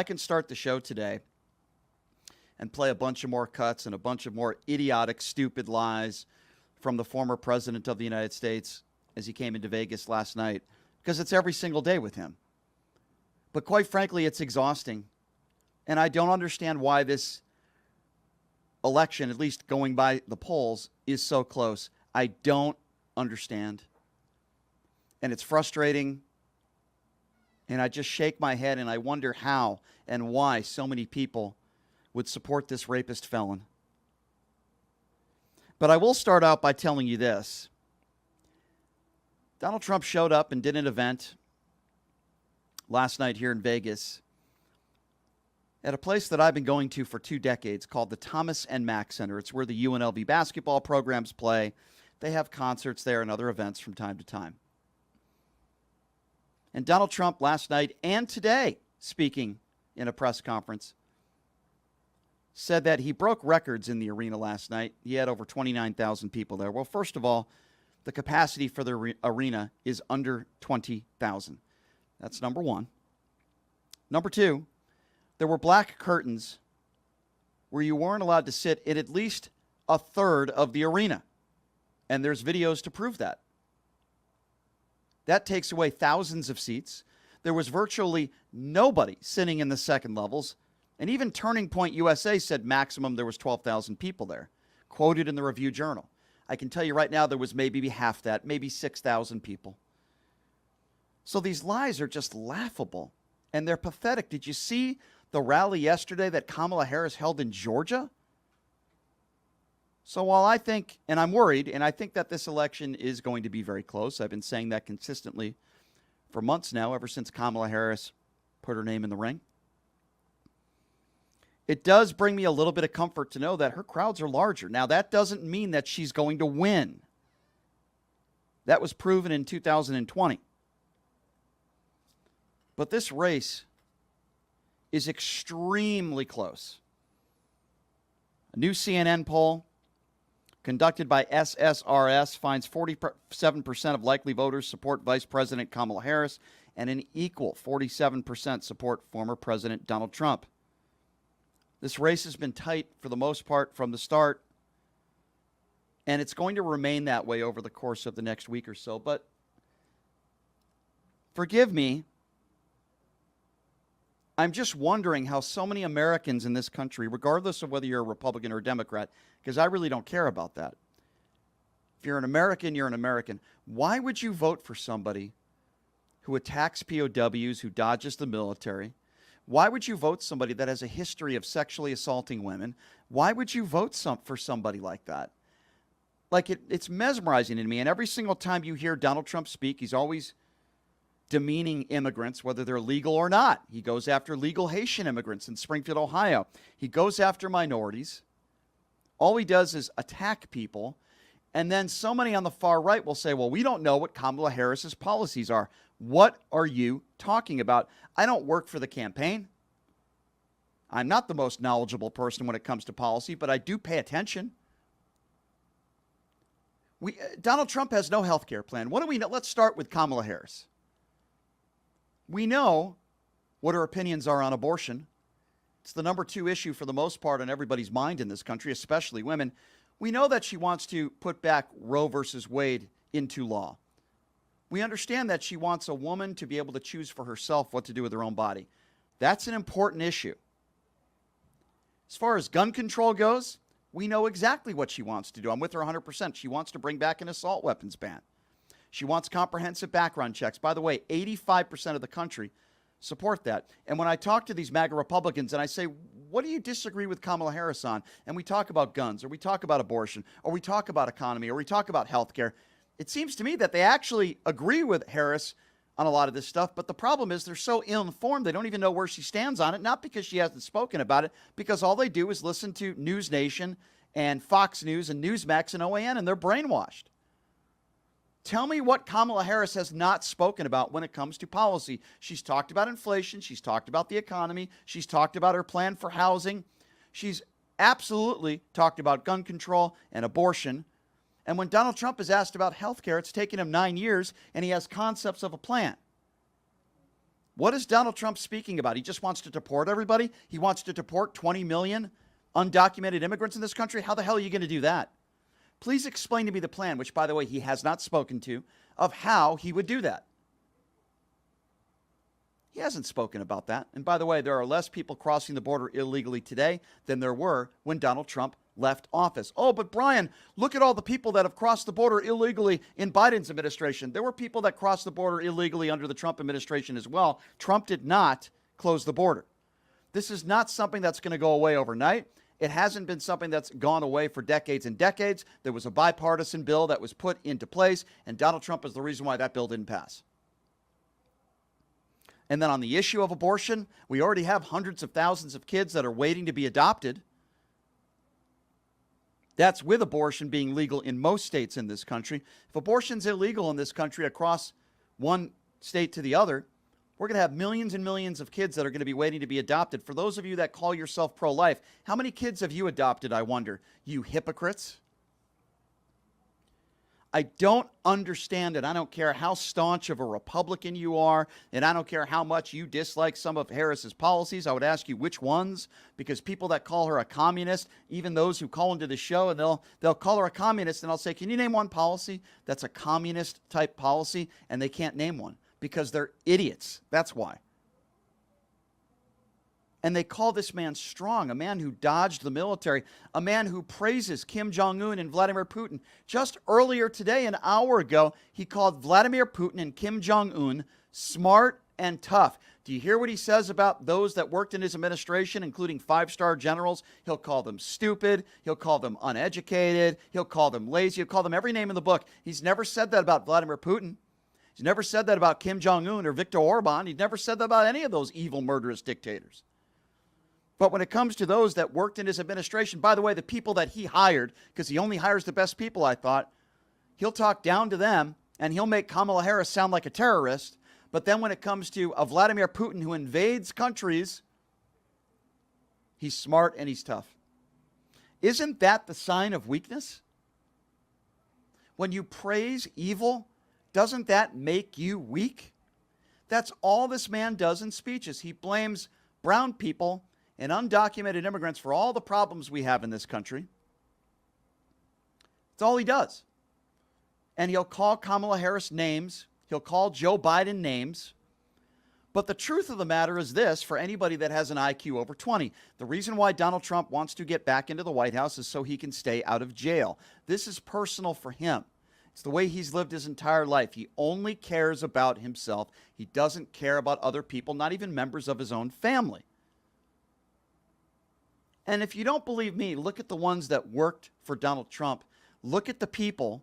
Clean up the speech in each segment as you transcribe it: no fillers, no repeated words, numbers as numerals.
I can start the show today and play a bunch of more cuts and a bunch of more idiotic, stupid lies from the former president of the United States as he came into Vegas last night, because it's every single day with him. But quite frankly, it's exhausting. And I don't understand why this election, at least going by the polls, is so close. I don't understand. And it's frustrating. And I just shake my head and I wonder how and why so many people would support this rapist felon. But I will start out by telling you this. Donald Trump showed up and did an event last night here in Vegas at a place that I've been going to for 2 decades called the Thomas and Mack Center. It's where the UNLV basketball programs play. They have concerts there and other events from time to time. And Donald Trump last night and today, speaking in a press conference, said that he broke records in the arena last night. He had over 29,000 people there. Well, first of all, the capacity for the arena is under 20,000. That's number one. Number two, there were black curtains where you weren't allowed to sit in at least a third of the arena. And there's videos to prove that. That takes away thousands of seats. There was virtually nobody sitting in the second levels. And even Turning Point USA said maximum there was 12,000 people there, quoted in the Review Journal. I can tell you right now there was maybe half that, maybe 6,000 people. So these lies are just laughable, and they're pathetic. Did you see the rally yesterday that Kamala Harris held in Georgia? So while I think, and I'm worried, and I think that this election is going to be very close. I've been saying that consistently for months now, ever since Kamala Harris put her name in the ring. It does bring me a little bit of comfort to know that her crowds are larger. Now, that doesn't mean that she's going to win. That was proven in 2020. But this race is extremely close. A new CNN poll conducted by SSRS finds 47% of likely voters support Vice President Kamala Harris and an equal 47% support former President Donald Trump. This race has been tight for the most part from the start, and it's going to remain that way over the course of the next week or so. But forgive me, I'm just wondering how so many Americans in this country, regardless of whether you're a Republican or a Democrat, because I really don't care about that. If you're an American, you're an American. Why would you vote for somebody who attacks POWs, who dodges the military? Why would you vote somebody that has a history of sexually assaulting women? Why would you vote for somebody like that? Like, it's mesmerizing to me. And every single time you hear Donald Trump speak, he's always demeaning immigrants, whether they're legal or not. He goes after legal Haitian immigrants in Springfield, Ohio. He goes after minorities. All he does is attack people. And then so many on the far right will say, well, we don't know what Kamala Harris's policies are. What are you talking about? I don't work for the campaign. I'm not the most knowledgeable person when it comes to policy, but I do pay attention. Donald Trump has no health care plan. What do we know? Let's start with Kamala Harris. We know what her opinions are on abortion. It's the number 2 issue for the most part on everybody's mind in this country, especially women. We know that she wants to put back Roe versus Wade into law. We understand that she wants a woman to be able to choose for herself what to do with her own body. That's an important issue. As far as gun control goes, we know exactly what she wants to do. I'm with her 100%. She wants to bring back an assault weapons ban. She wants comprehensive background checks. By the way, 85% of the country support that. And when I talk to these MAGA Republicans and I say, what do you disagree with Kamala Harris on? And we talk about guns, or we talk about abortion, or we talk about economy, or we talk about health care. It seems to me that they actually agree with Harris on a lot of this stuff, but the problem is they're so ill-informed, they don't even know where she stands on it, not because she hasn't spoken about it, because all they do is listen to News Nation and Fox News and Newsmax and OAN, and they're brainwashed. Tell me what Kamala Harris has not spoken about when it comes to policy. She's talked about inflation. She's talked about the economy. She's talked about her plan for housing. She's absolutely talked about gun control and abortion. And when Donald Trump is asked about health care, it's taken him 9 years, and he has concepts of a plan. What is Donald Trump speaking about? He just wants to deport everybody? He wants to deport 20 million undocumented immigrants in this country? How the hell are you going to do that? Please explain to me the plan, which, by the way, he has not spoken to, of how he would do that. He hasn't spoken about that. And by the way, there are less people crossing the border illegally today than there were when Donald Trump left office. Oh, but Brian, look at all the people that have crossed the border illegally in Biden's administration. There were people that crossed the border illegally under the Trump administration as well. Trump did not close the border. This is not something that's going to go away overnight. It hasn't been something that's gone away for decades and decades. There was a bipartisan bill that was put into place, and Donald Trump is the reason why that bill didn't pass. And then on the issue of abortion, we already have hundreds of thousands of kids that are waiting to be adopted. That's with abortion being legal in most states in this country. If abortion's illegal in this country across one state to the other, we're going to have millions and millions of kids that are going to be waiting to be adopted. For those of you that call yourself pro-life, how many kids have you adopted, I wonder? You hypocrites. I don't understand it. I don't care how staunch of a Republican you are, and I don't care how much you dislike some of Harris's policies. I would ask you which ones, because people that call her a communist, even those who call into the show, and they'll call her a communist, and I'll say, can you name one policy that's a communist type policy? And they can't name one because they're idiots. That's why. And they call this man strong, a man who dodged the military, a man who praises Kim Jong-un and Vladimir Putin. Just earlier today, an hour ago, he called Vladimir Putin and Kim Jong-un smart and tough. Do you hear what he says about those that worked in his administration, including five-star generals? He'll call them stupid. He'll call them uneducated. He'll call them lazy. He'll call them every name in the book. He's never said that about Vladimir Putin. He's never said that about Kim Jong-un or Viktor Orban. He's never said that about any of those evil, murderous dictators. But when it comes to those that worked in his administration, by the way, the people that he hired, because he only hires the best people, I thought, he'll talk down to them and he'll make Kamala Harris sound like a terrorist. But then when it comes to a Vladimir Putin who invades countries, he's smart and he's tough. Isn't that the sign of weakness? When you praise evil, doesn't that make you weak? That's all this man does in speeches. He blames brown people and undocumented immigrants for all the problems we have in this country. That's all he does. And he'll call Kamala Harris names. He'll call Joe Biden names. But the truth of the matter is this, for anybody that has an IQ over 20, the reason why Donald Trump wants to get back into the White House is so he can stay out of jail. This is personal for him. It's the way he's lived his entire life. He only cares about himself. He doesn't care about other people, not even members of his own family. And if you don't believe me, look at the ones that worked for Donald Trump. Look at the people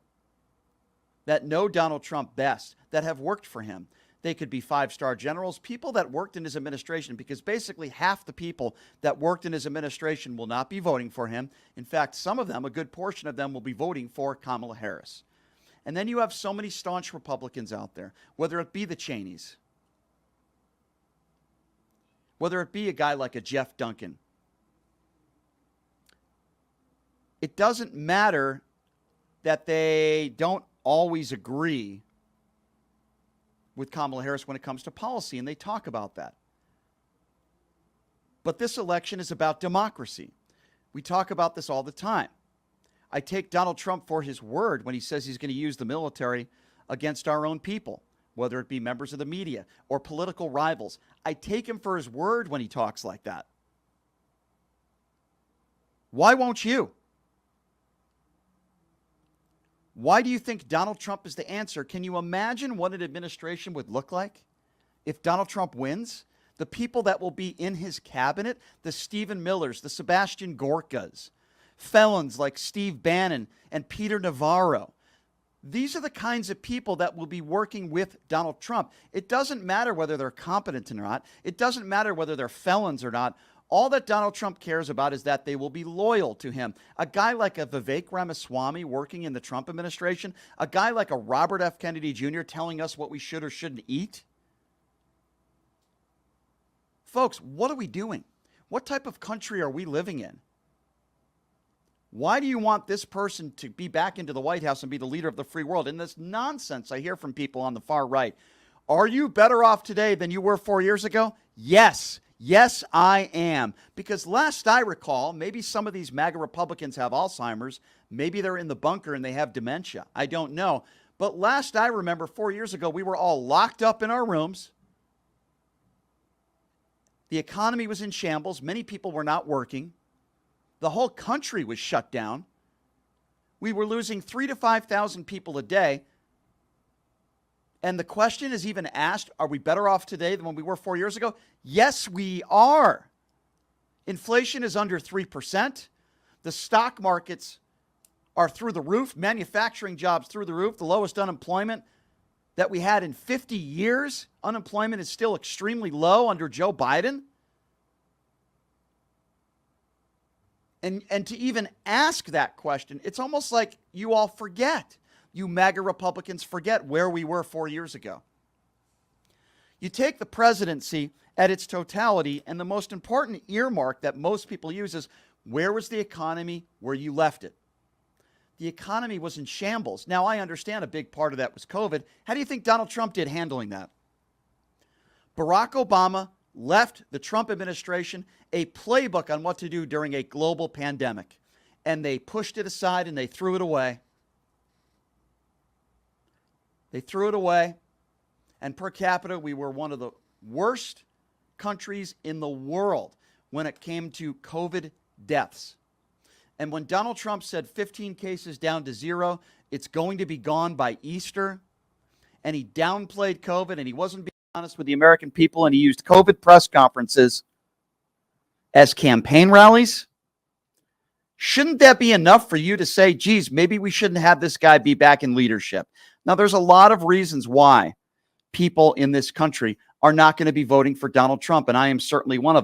that know Donald Trump best, that have worked for him. They could be five-star generals, people that worked in his administration, because basically half the people that worked in his administration will not be voting for him. In fact, some of them, a good portion of them, will be voting for Kamala Harris. And then you have so many staunch Republicans out there, whether it be the Cheneys, whether it be a guy like a Jeff Duncan. It doesn't matter that they don't always agree with Kamala Harris when it comes to policy, and they talk about that. But this election is about democracy. We talk about this all the time. I take Donald Trump for his word when he says he's going to use the military against our own people, whether it be members of the media or political rivals. I take him for his word when he talks like that. Why won't you? Why do you think Donald Trump is the answer? Can you imagine what an administration would look like if Donald Trump wins? The people that will be in his cabinet, the Stephen Millers, the Sebastian Gorkas, felons like Steve Bannon and Peter Navarro. These are the kinds of people that will be working with Donald Trump. It doesn't matter whether they're competent or not. It doesn't matter whether they're felons or not. All that Donald Trump cares about is that they will be loyal to him. A guy like a Vivek Ramaswamy working in the Trump administration, a guy like a Robert F. Kennedy Jr. telling us what we should or shouldn't eat. Folks, what are we doing? What type of country are we living in? Why do you want this person to be back into the White House and be the leader of the free world? And this nonsense I hear from people on the far right. Are you better off today than you were 4 years ago? Yes. Yes, I am. Because last I recall, maybe some of these MAGA Republicans have Alzheimer's. Maybe they're in the bunker and they have dementia. I don't know. But last I remember, 4 years ago, we were all locked up in our rooms. The economy was in shambles. Many people were not working. The whole country was shut down. We were losing 3,000 to 5,000 people a day. And the question is even asked, are we better off today than when we were 4 years ago? Yes, we are. Inflation is under 3%. The stock markets are through the roof. Manufacturing jobs through the roof. The lowest unemployment that we had in 50 years. Unemployment is still extremely low under Joe Biden. And to even ask that question, it's almost like you all forget. You MAGA Republicans forget where we were 4 years ago. You take the presidency at its totality, and the most important earmark that most people use is, where was the economy where you left it? The economy was in shambles. Now, I understand a big part of that was COVID. How do you think Donald Trump did handling that? Barack Obama left the Trump administration a playbook on what to do during a global pandemic, and they pushed it aside and they threw it away. They threw it away, and per capita, we were one of the worst countries in the world when it came to COVID deaths. And when Donald Trump said 15 cases down to 0, it's going to be gone by Easter, and he downplayed COVID, and he wasn't being honest with the American people, and he used COVID press conferences as campaign rallies, shouldn't that be enough for you to say, geez, maybe we shouldn't have this guy be back in leadership? Now, there's a lot of reasons why people in this country are not going to be voting for Donald Trump, and I am certainly one of them.